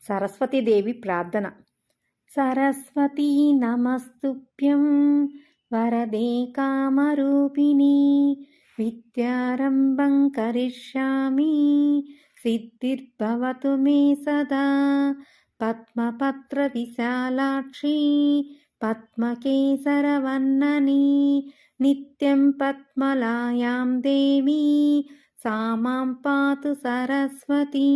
సరస్వతీదేవి ప్రార్థన. సరస్వతీ నమస్తుభ్యం వరదే కామరూపిణి విద్యారంభం కరిష్యామి సిద్ధిర్భవతు మే సదా. పద్మపత్ర విశాలాక్షి పద్మకేసరవర్ణని నిత్యం పద్మలాయాం దేవి సా మాం పాతు సరస్వతీ.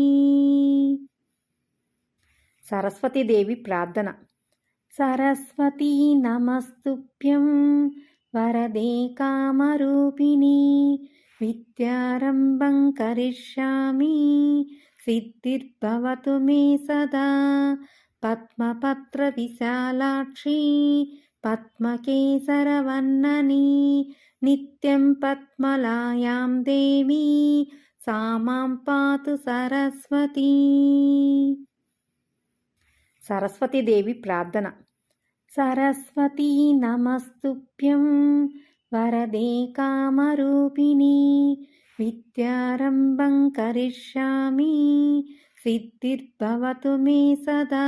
సరస్వతీదేవి ప్రార్థన. సరస్వతీ నమస్తుభ్యం వరదే కామరూపిణి విద్యారంభం కరిష్యామి సిద్ధిర్భవతు మే సదా. పద్మపత్ర విశాలాక్షి పద్మకేసరవర్ణని నిత్యం పద్మలాయాం దేవి సా మాం పాతు సరస్వతీ. సరస్వతీదేవి ప్రార్థన. సరస్వతీ నమస్తుభ్యం వరదే కామరూపిణి విద్యారంభం కరిష్యామి సిద్ధిర్భవతు మే సదా.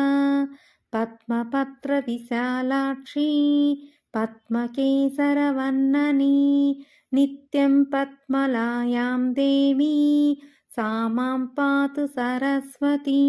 పద్మపత్ర విశాలాక్షి పద్మకేసరవర్ణని నిత్యం పద్మలాయాం దేవి సా మాం పాతు సరస్వతీ.